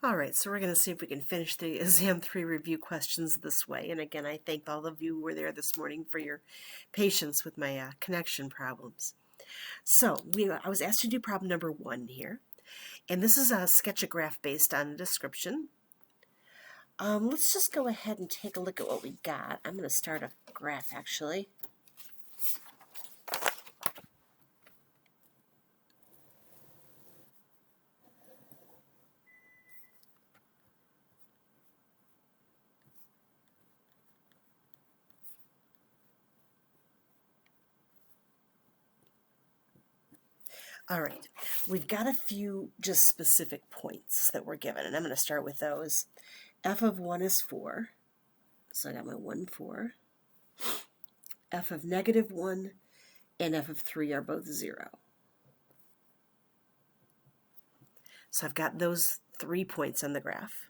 All right, so we're going to see if we can finish the Exam 3 review questions this way. And again, I thank all of you who were there this morning for your patience with my connection problems. So I was asked to do problem number 1 here. And this is a sketch a graph based on a description. Let's just go ahead and take a look at what we got. I'm going to start a graph actually. All right, we've got a few just specific points that we're given, and I'm going to start with those. F of 1 is 4, so I got my 1, 4. F of negative 1 and F of 3 are both 0. So I've got those 3 points on the graph.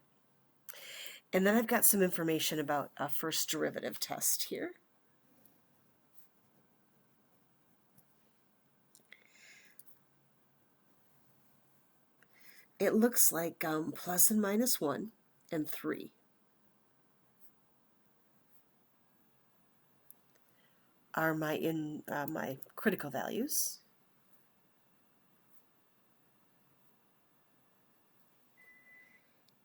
And then I've got some information about a first derivative test here. It looks like plus and minus 1 and 3 are my critical values.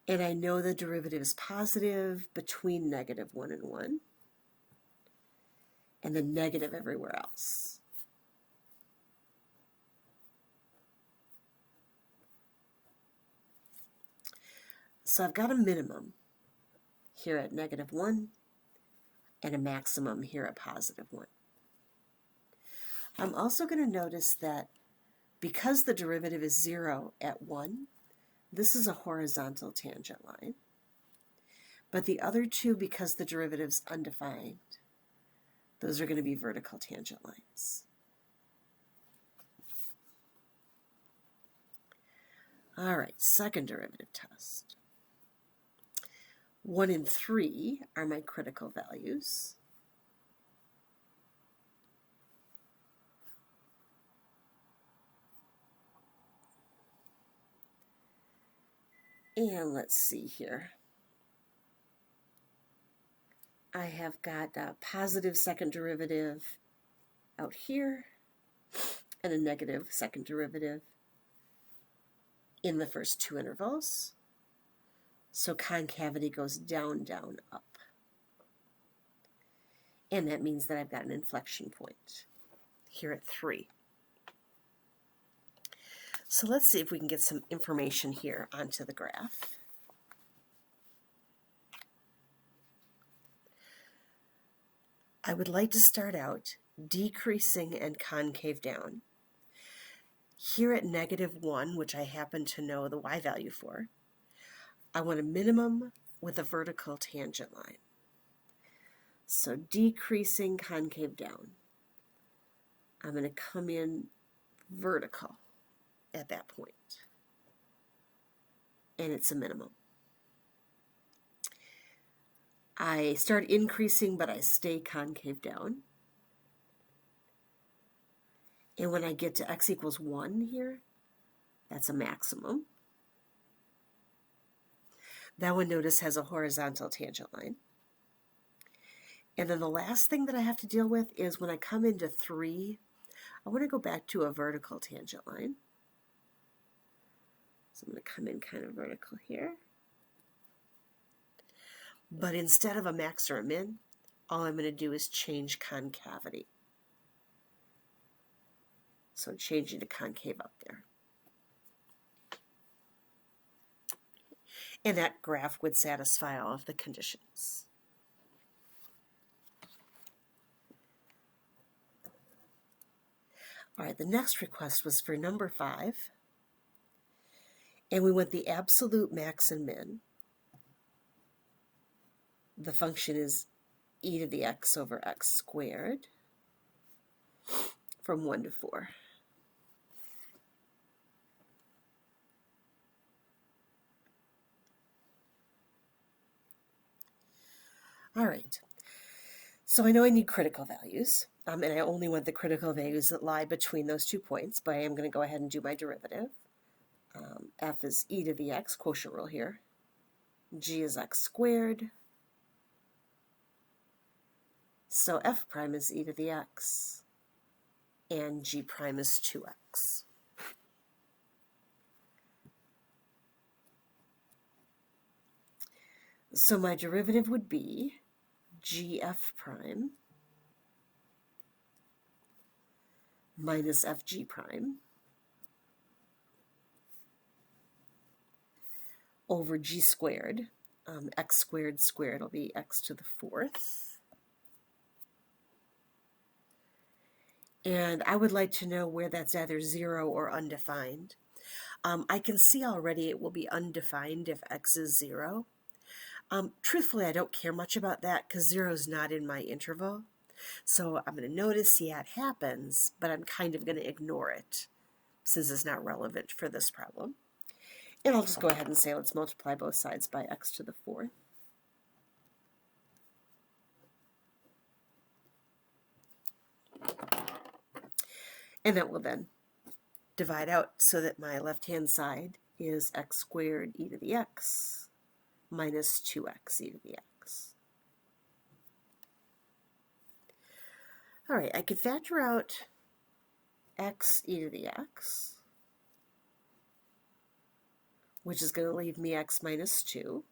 And I know the derivative is positive between negative 1 and 1, and then negative everywhere else. So I've got a minimum here at negative 1 and a maximum here at positive 1. I'm also going to notice that because the derivative is 0 at 1, this is a horizontal tangent line. But the other two, because the derivative's undefined, those are going to be vertical tangent lines. All right, second derivative test. 1 and 3 are my critical values. And let's see here. I have got a positive second derivative out here and a negative second derivative in the first 2 intervals. So concavity goes down, down, up. And that means that I've got an inflection point here at 3. So let's see if we can get some information here onto the graph. I would like to start out decreasing and concave down. Here at negative 1, which I happen to know the y value for, I want a minimum with a vertical tangent line. So decreasing, concave down. I'm going to come in vertical at that point. And it's a minimum. I start increasing, but I stay concave down. And when I get to x equals 1 here, that's a maximum. That one, notice, has a horizontal tangent line. And then the last thing that I have to deal with is when I come into 3, I want to go back to a vertical tangent line. So I'm going to come in kind of vertical here. But instead of a max or a min, all I'm going to do is change concavity. So I'm changing to concave up there. And that graph would satisfy all of the conditions. All right, the next request was for number 5. And we want the absolute max and min. The function is e to the x over x squared from 1 to 4. All right, so I know I need critical values, and I only want the critical values that lie between those 2 points, but I am going to go ahead and do my derivative. F is e to the x, quotient rule here. G is x squared. So f prime is e to the x, and g prime is 2x. So my derivative would be gf prime minus fg prime over g squared. X squared squared will be x to the 4th. And I would like to know where that's either 0 or undefined. I can see already it will be undefined if x is 0. Truthfully, I don't care much about that because 0 is not in my interval. So I'm going to notice, yeah, it happens, but I'm kind of going to ignore it since it's not relevant for this problem. And I'll just go ahead and say let's multiply both sides by x to the 4th. And that will then divide out so that my left-hand side is x squared e to the x minus 2x e to the x. All right, I could factor out x e to the x, which is going to leave me x minus 2.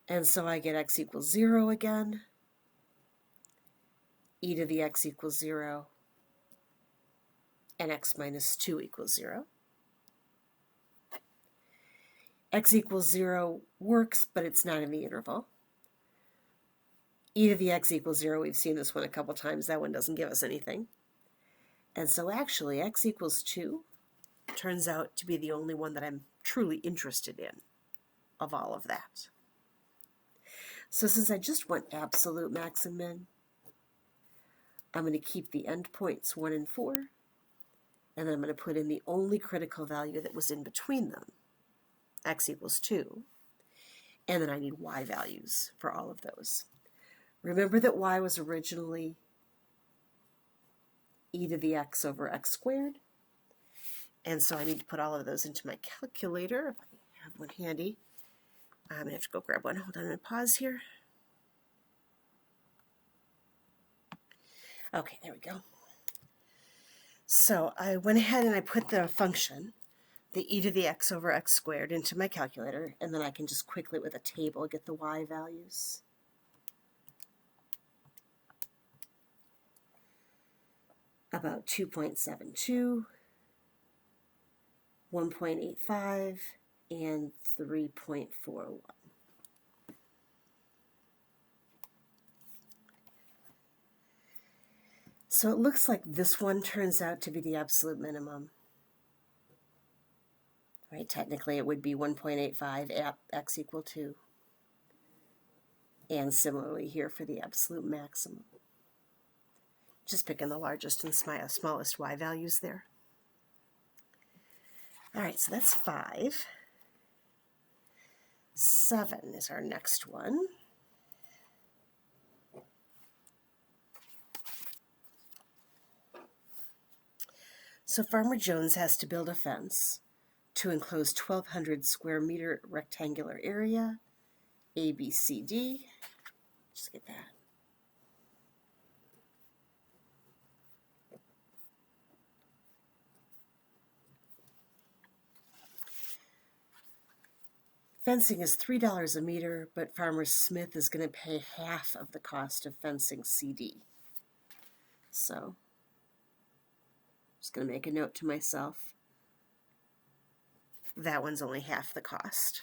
And so I get x equals 0 again. E to the x equals 0. And x minus 2 equals 0. X equals 0 works, but it's not in the interval. E to the x equals 0, we've seen this one a couple times. That one doesn't give us anything. And so actually, x equals 2 turns out to be the only one that I'm truly interested in of all of that. So since I just want absolute max and min, I'm going to keep the endpoints 1 and 4, and then I'm going to put in the only critical value that was in between them, x equals 2, and then I need y values for all of those. Remember that y was originally e to the x over x squared, and so I need to put all of those into my calculator. If I have one handy, I'm going to have to go grab one. Hold on, I'm going to pause here. Okay, there we go. So I went ahead and I put the function, the e to the x over x squared, into my calculator, and then I can just quickly with a table get the y values. About 2.72, 1.85, and 3.41. So it looks like this one turns out to be the absolute minimum. Right, technically it would be 1.85 at x equal 2. And similarly here for the absolute maximum. Just picking the largest and smallest y values there. All right, so that's 5. 7 is our next one. So Farmer Jones has to build a fence to enclose 1,200 square meter rectangular area, A, B, C, D. Just get that. Fencing is $3 a meter, but Farmer Smith is going to pay half of the cost of fencing CD. So I'm just going to make a note to myself. That one's only half the cost.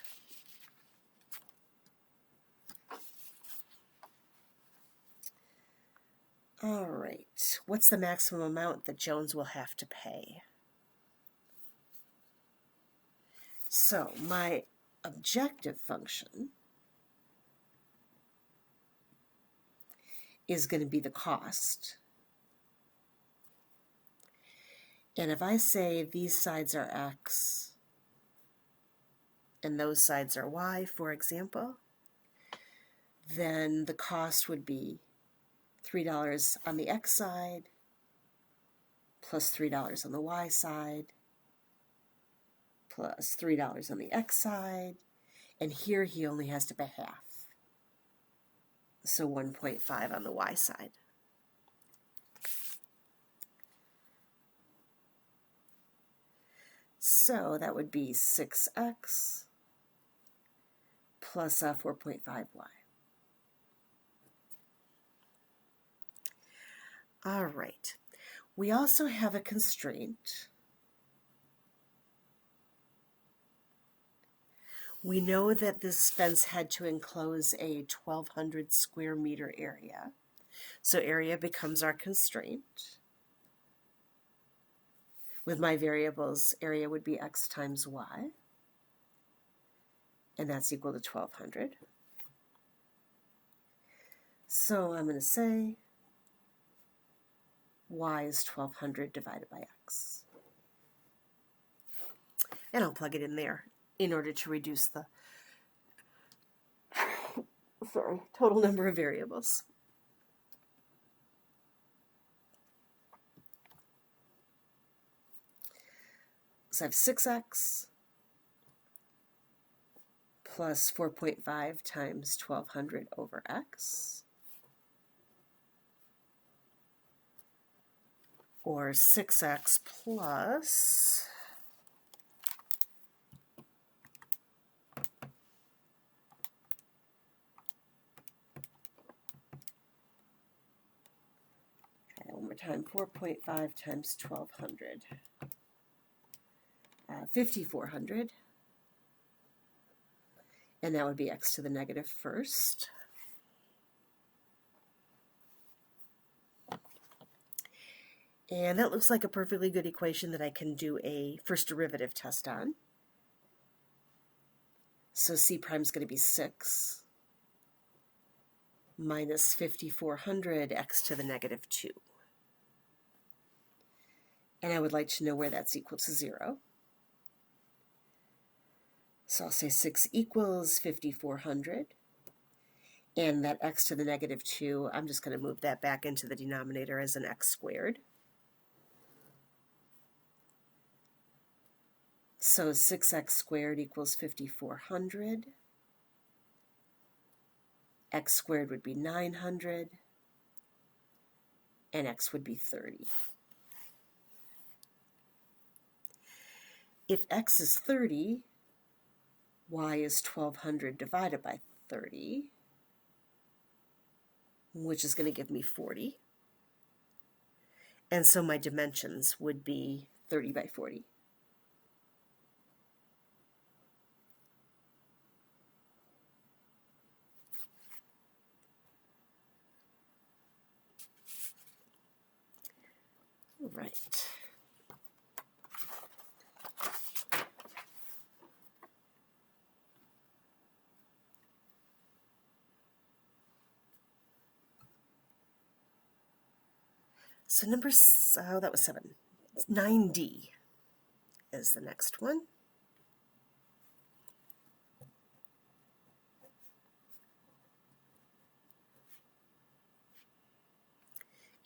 All right, what's the maximum amount that Jones will have to pay? So my objective function is going to be the cost. And if I say these sides are x and those sides are y, for example, then the cost would be $3 on the x side plus $3 on the y side, plus $3 on the x side, and here he only has to pay half. So 1.5 on the y side. So that would be 6x plus 4.5y. All right. We also have a constraint. We know that this fence had to enclose a 1,200 square meter area. So area becomes our constraint. With my variables, area would be x times y, and that's equal to 1,200. So I'm going to say y is 1,200 divided by x. And I'll plug it in there in order to reduce the total number of variables. So I have 6x plus 4.5 times 1,200 over x, or 6x plus one more time, 4.5 times 1,200, 5,400, and that would be x to the negative first. And that looks like a perfectly good equation that I can do a first derivative test on. So c prime is going to be 6 minus 5,400 x to the negative 2. And I would like to know where that's equal to 0. So I'll say 6 equals 5,400. And that x to the negative 2, I'm just going to move that back into the denominator as an x squared. So 6x squared equals 5,400. X squared would be 900. And x would be 30. If x is 30, y is 1,200 divided by 30, which is going to give me 40. And so my dimensions would be 30 by 40. Right. So that was 7. 9D is the next one.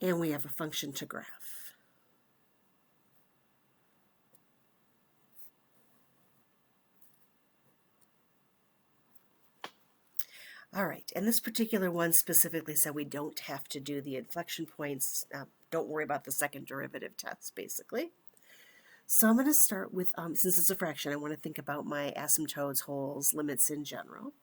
And we have a function to graph. All right, and this particular one specifically said we don't have to do the inflection points. Don't worry about the second derivative test, basically. So I'm going to start with, since it's a fraction, I want to think about my asymptotes, holes, limits in general.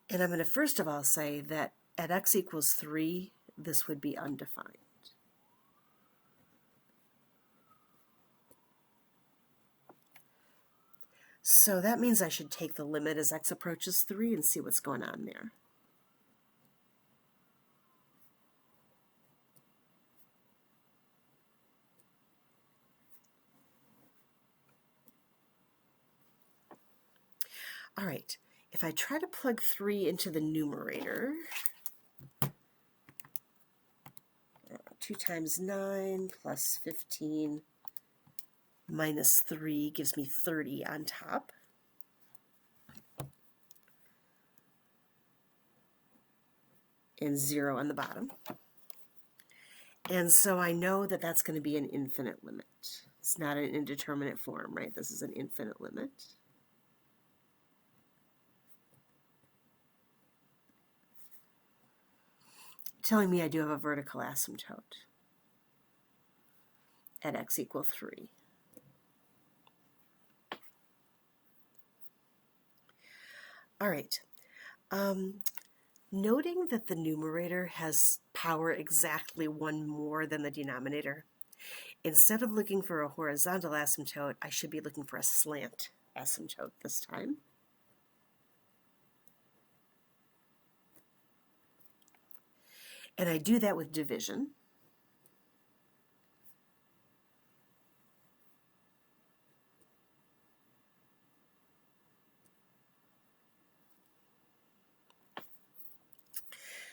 And I'm going to first of all say that at x equals 3, this would be undefined. So that means I should take the limit as x approaches 3 and see what's going on there. All right, if I try to plug 3 into the numerator, 2 times 9 plus 15 minus 3 gives me 30 on top. and 0 on the bottom. And so I know that that's going to be an infinite limit. It's not an indeterminate form, right? This is an infinite limit. Telling me I do have a vertical asymptote at x equal 3. All right. Noting that the numerator has power exactly 1 more than the denominator, instead of looking for a horizontal asymptote, I should be looking for a slant asymptote this time. And I do that with division.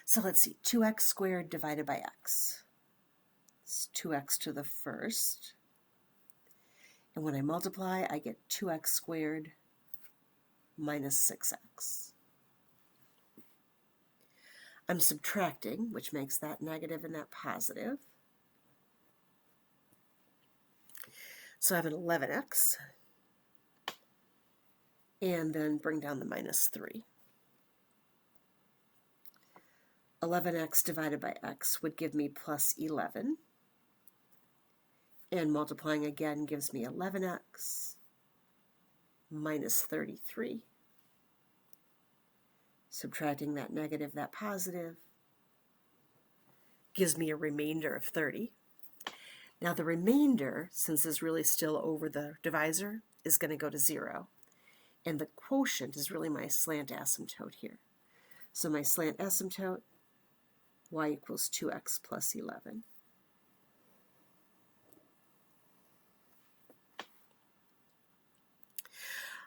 So let's see, 2x squared divided by x. It's 2x to the first. And when I multiply, I get 2x squared minus 6x. I'm subtracting, which makes that negative and that positive. So I have an 11x, and then bring down the minus 3. 11x divided by x would give me plus 11. And multiplying again gives me 11x minus 33. Subtracting that negative, that positive, gives me a remainder of 30. Now the remainder, since it's really still over the divisor, is going to go to 0. And the quotient is really my slant asymptote here. So my slant asymptote, y equals 2x plus 11.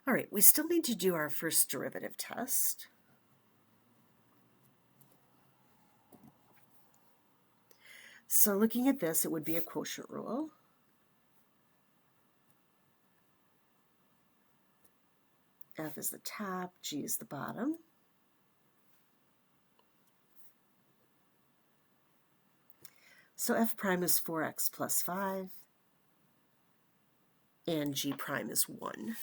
All right, we still need to do our first derivative test. So looking at this, it would be a quotient rule. F is the top, G is the bottom. So f prime is 4x plus 5, and g prime is 1.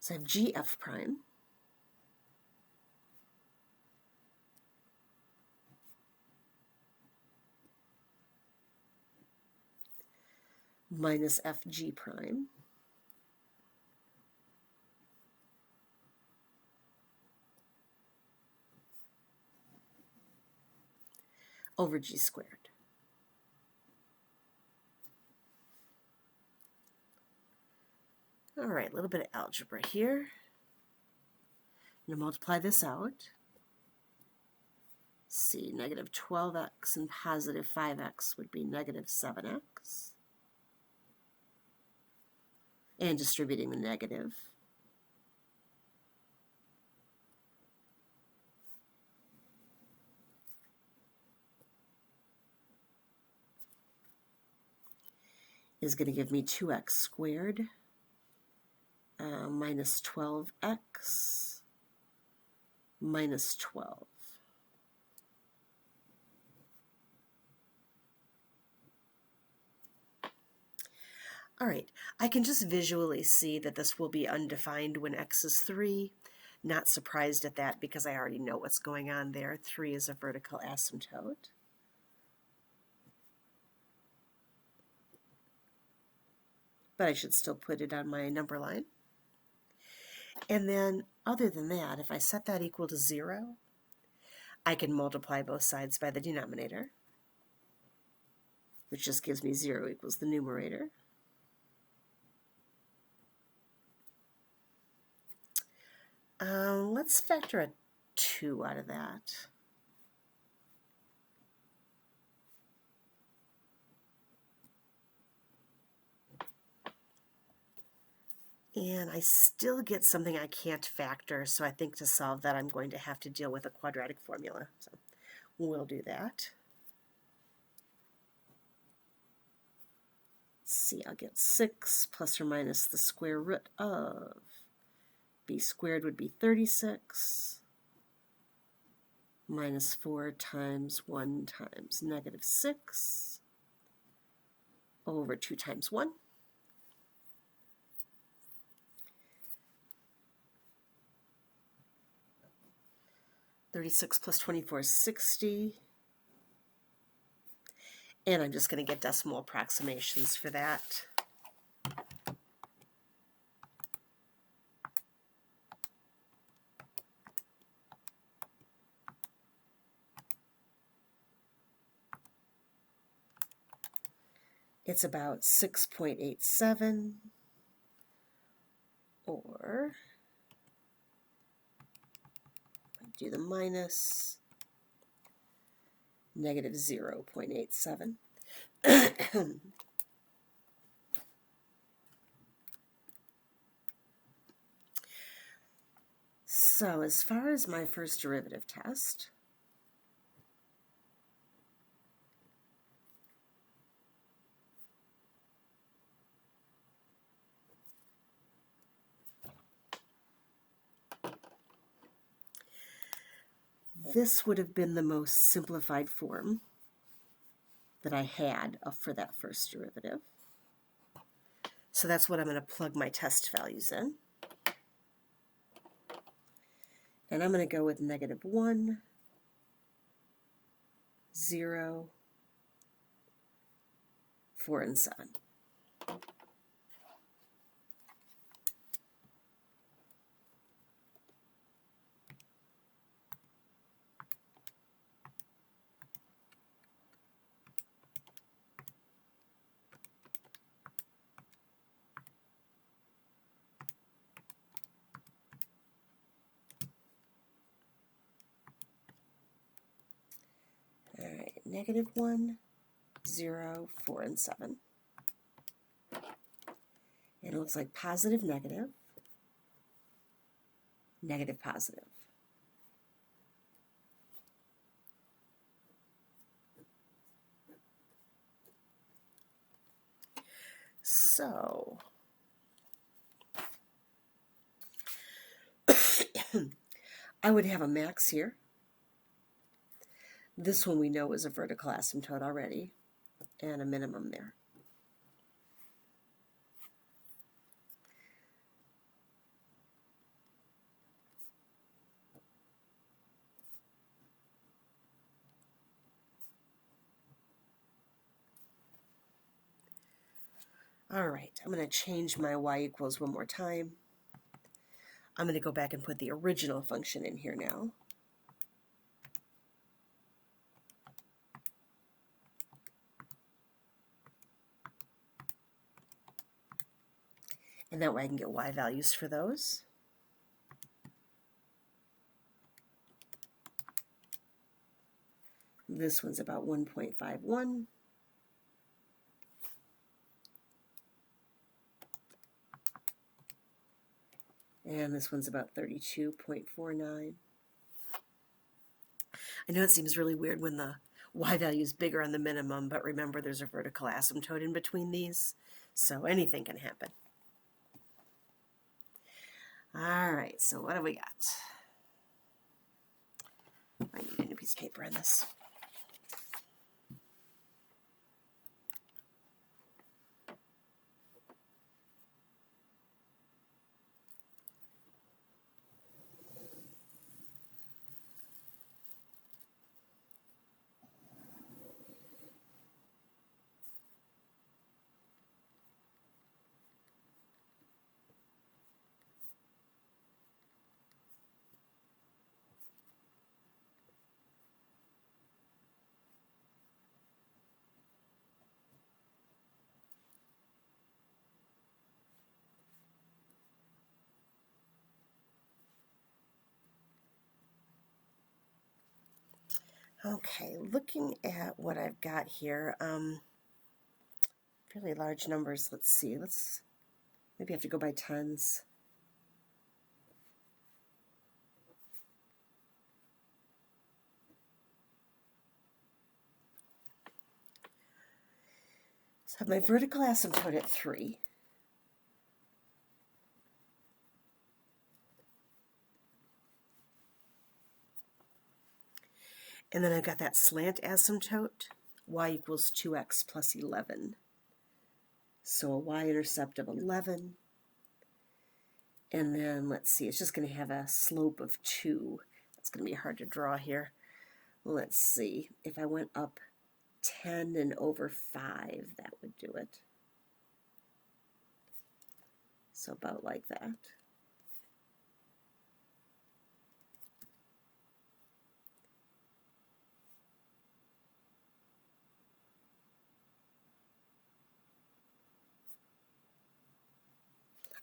So I have gf prime minus fg prime over g squared. All right, a little bit of algebra here. I'm going to multiply this out. See, negative 12x and positive 5x would be negative 7x. And distributing the negative. Is going to give me 2x squared minus 12x minus 12. All right, I can just visually see that this will be undefined when x is 3. Not surprised at that because I already know what's going on there. 3 is a vertical asymptote. But I should still put it on my number line. And then, other than that, if I set that equal to 0, I can multiply both sides by the denominator, which just gives me 0 equals the numerator. Let's factor a 2 out of that. And I still get something I can't factor, so I think to solve that I'm going to have to deal with a quadratic formula. So we'll do that. Let's see, I'll get 6 plus or minus the square root of b squared would be 36 minus 4 times 1 times negative 6 over 2 times 1. +26 plus 24 is 60. And I'm just going to get decimal approximations for that. It's about 6.87, or do the minus, negative 0.87. So as far as my first derivative test, this would have been the most simplified form that I had for that first derivative. So that's what I'm going to plug my test values in. And I'm going to go with -1, 0, 4, and 7. All right, -1, 0, 4, and 7. And it looks like positive, negative, negative, positive. So I would have a max here. This one we know is a vertical asymptote already, and a minimum there. All right, I'm going to change my y equals one more time. I'm going to go back and put the original function in here now. And that way I can get y values for those. This one's about 1.51. And this one's about 32.49. I know it seems really weird when the y value is bigger on the minimum, but remember there's a vertical asymptote in between these, so anything can happen. All right, so what do we got? I need a new piece of paper in this. Okay, looking at what I've got here, fairly large numbers. Let's see. Maybe have to go by tens. So I have my vertical asymptote at 3. And then I've got that slant asymptote, y equals 2x plus 11. So a y-intercept of 11. And then, let's see, it's just going to have a slope of 2. That's going to be hard to draw here. Let's see, if I went up 10 and over 5, that would do it. So about like that.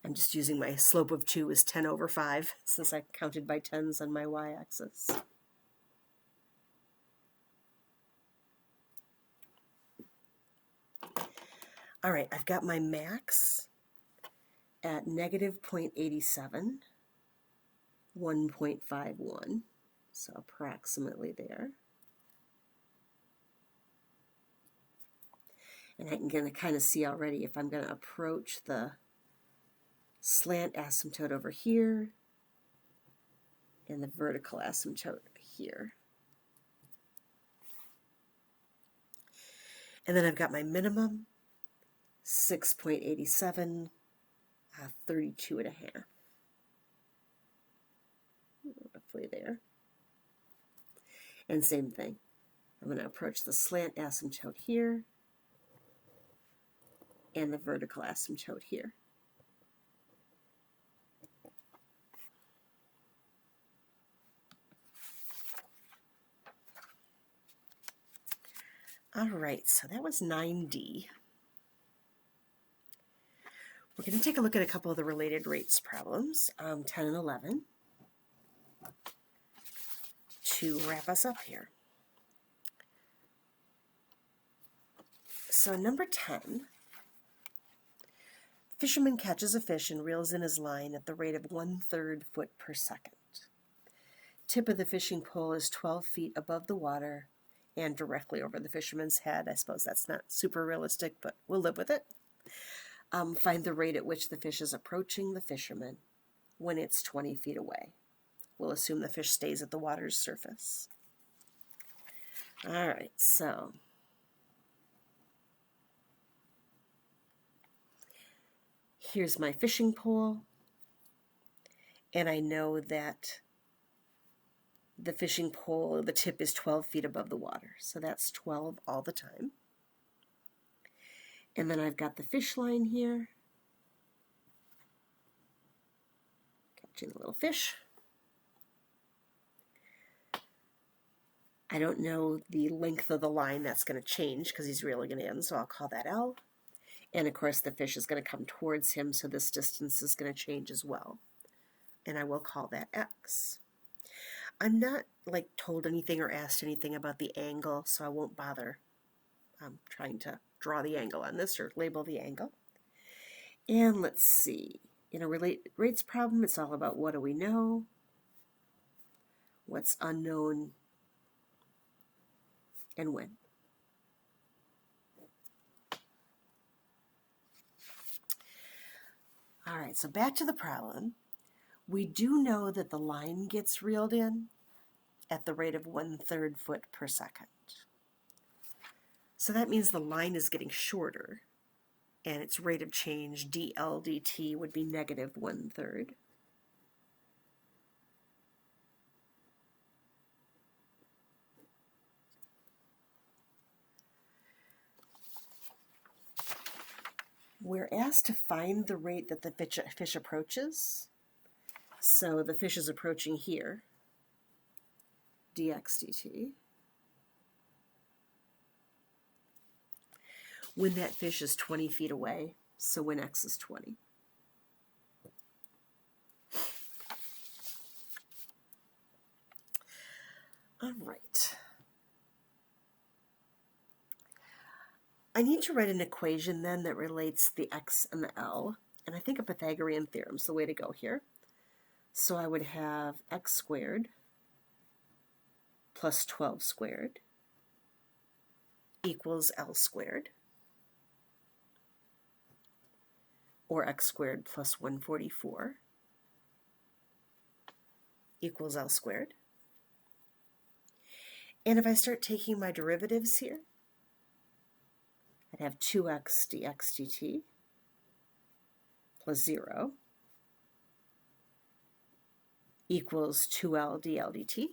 I'm just using my slope of 2 is 10 over 5, since I counted by tens on my y-axis. All right, I've got my max at negative 0.87, 1.51, so approximately there. And I'm going to kind of see already if I'm going to approach the slant asymptote over here and the vertical asymptote here. And then I've got my minimum, 6.87, 32 and a half. Roughly there. And same thing. I'm going to approach the slant asymptote here and the vertical asymptote here. All right, so that was 9D. We're going to take a look at a couple of the related rates problems, 10 and 11, to wrap us up here. So number 10, fisherman catches a fish and reels in his line at the rate of 1/3 foot per second. Tip of the fishing pole is 12 feet above the water and directly over the fisherman's head. I suppose that's not super realistic, but we'll live with it. Find the rate at which the fish is approaching the fisherman when it's 20 feet away. We'll assume the fish stays at the water's surface. All right, so here's my fishing pole, and I know that the fishing pole, the tip is 12 feet above the water, so that's 12 all the time. And then I've got the fish line here, catching a little fish. I don't know the length of the line that's going to change because he's reeling it in, so I'll call that L. And of course the fish is going to come towards him, so this distance is going to change as well. And I will call that X. I'm not told anything or asked anything about the angle, so I won't bother trying to draw the angle on this or label the angle. And let's see, in a rates problem, it's all about what do we know, what's unknown, and when. All right, so back to the problem. We do know that the line gets reeled in at the rate of 1/3 foot per second. So that means the line is getting shorter, and its rate of change, dl dt, would be negative 1/3. We're asked to find the rate that the fish approaches. So the fish is approaching here, dx dt. When that fish is 20 feet away, so when x is 20. All right. I need to write an equation then that relates the x and the L, and I think a Pythagorean theorem is the way to go here. So I would have x squared plus 12 squared equals L squared, or x squared plus 144 equals L squared. And if I start taking my derivatives here, I'd have 2x dx dt plus 0 equals 2L dL dt.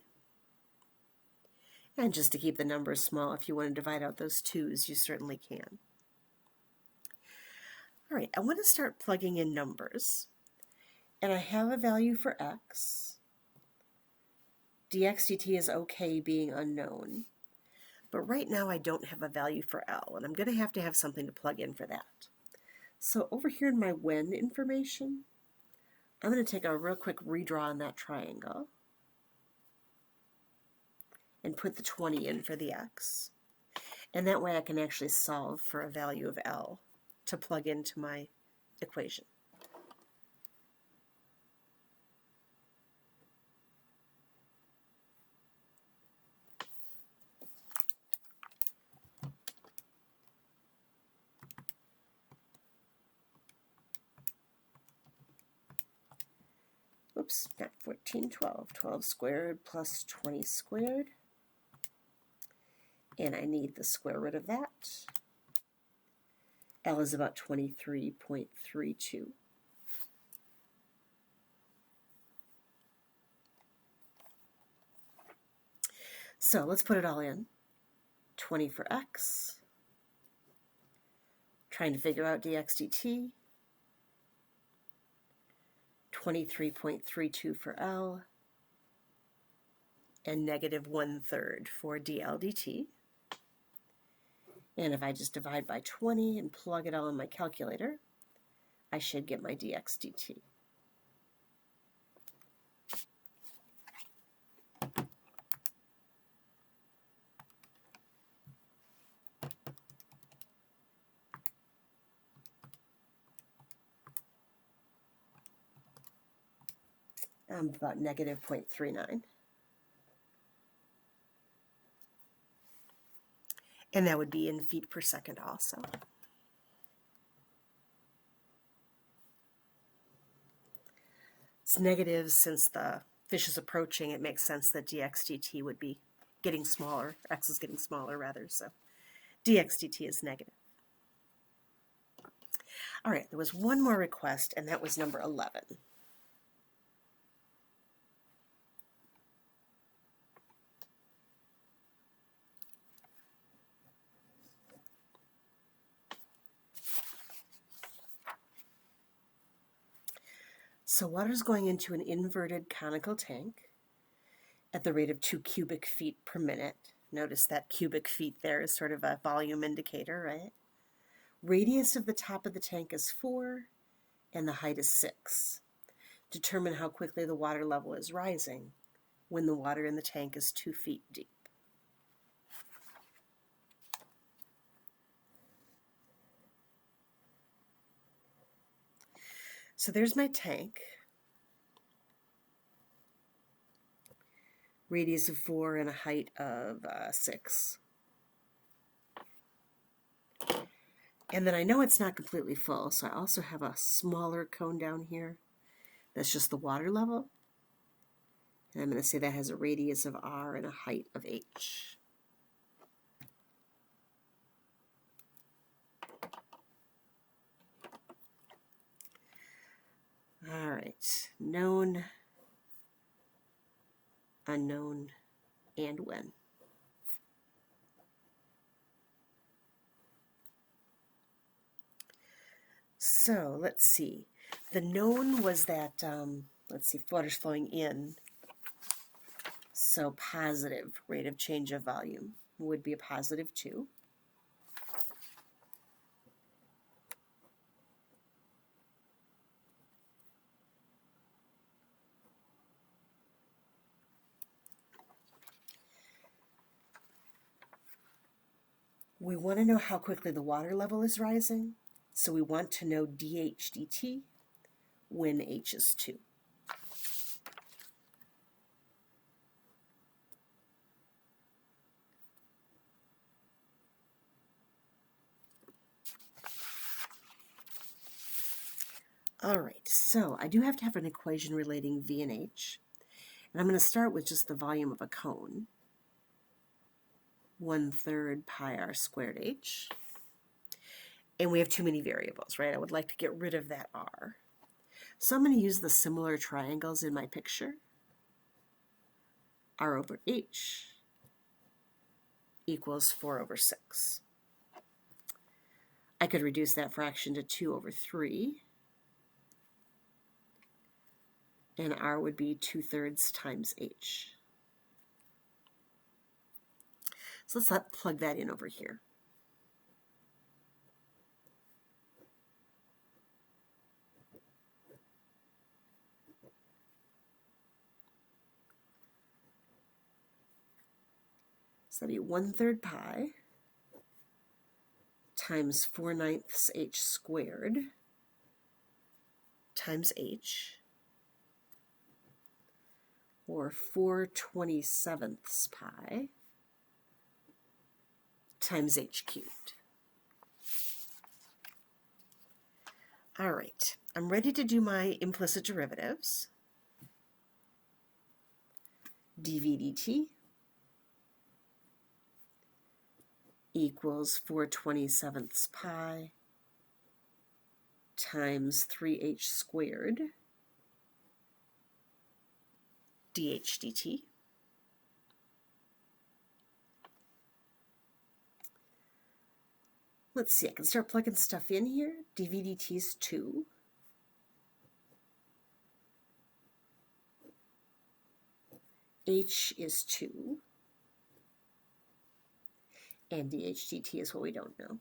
And just to keep the numbers small, if you want to divide out those 2's, you certainly can. All right, I want to start plugging in numbers. And I have a value for x. dx dt is okay being unknown. But right now I don't have a value for L, and I'm going to have something to plug in for that. So over here in my when information, I'm going to take a real quick redraw on that triangle and put the 20 in for the x. And that way I can actually solve for a value of L to plug into my equation. Oops, not 14, 12. 12 squared plus 20 squared. And I need the square root of that. L is about 23.32. So let's put it all in. 20 for x. Trying to figure out dx dt. 23.32 for L. And negative 1/3 for dl dt. And if I just divide by 20 and plug it all in my calculator, I should get my dx dt. About negative 0.39. And that would be in feet per second also. It's negative since the fish is approaching. It makes sense that dx dt would be getting smaller. X is getting smaller, rather, so dx dt is negative. All right, there was one more request, and that was number 11. So water is going into an inverted conical tank at the rate of 2 cubic feet per minute. Notice that cubic feet there is sort of a volume indicator, right? Radius of the top of the tank is 4, and the height is 6. Determine how quickly the water level is rising when the water in the tank is 2 feet deep. So there's my tank. Radius of 4 and a height of 6. And then I know it's not completely full, so I also have a smaller cone down here. That's just the water level. And I'm going to say that has a radius of r and a height of h. All right, known, unknown, and when. So let's see. The known was that, let's see, water's flowing in. So positive rate of change of volume would be a positive 2. We want to know how quickly the water level is rising, so we want to know dH dt when h is 2. All right, so I do have to have an equation relating V and H, and I'm going to start with just the volume of a cone. 1/3 pi r squared h. And we have too many variables, right? I would like to get rid of that r. So I'm going to use the similar triangles in my picture. R over h equals 4 over 6. I could reduce that fraction to 2 over 3. And r would be 2/3 times h. So let's plug that in over here. So that'd be 1/3 pi times 4/9 h squared times h, or 4/27 pi times h cubed. All right, I'm ready to do my implicit derivatives. dv dt equals 4/27 pi times 3h squared dh dt. Let's see, I can start plugging stuff in here. dv dt is 2. H is 2. And dh dt is what we don't know.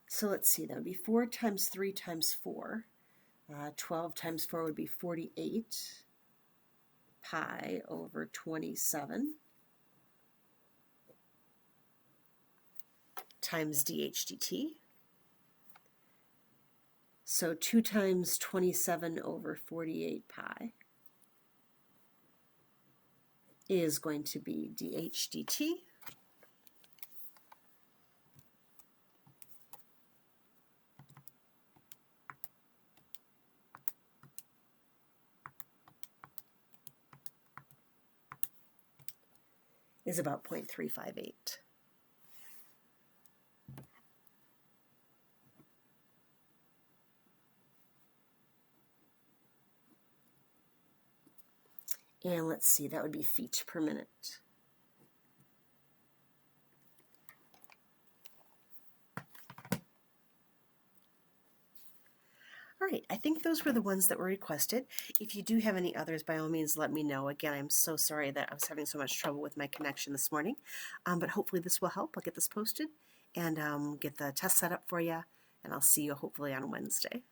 So let's see, that would be 4 times 3 times 4. 12 times 4 would be 48 pi over 27 times dh dt. So 2 times 27 over 48 pi is going to be dh dt. Is about 0.358. And let's see, that would be feet per minute. All right, I think those were the ones that were requested. If you do have any others, by all means, let me know. Again, I'm so sorry that I was having so much trouble with my connection this morning, but hopefully this will help. I'll get this posted and get the test set up for you, and I'll see you hopefully on Wednesday.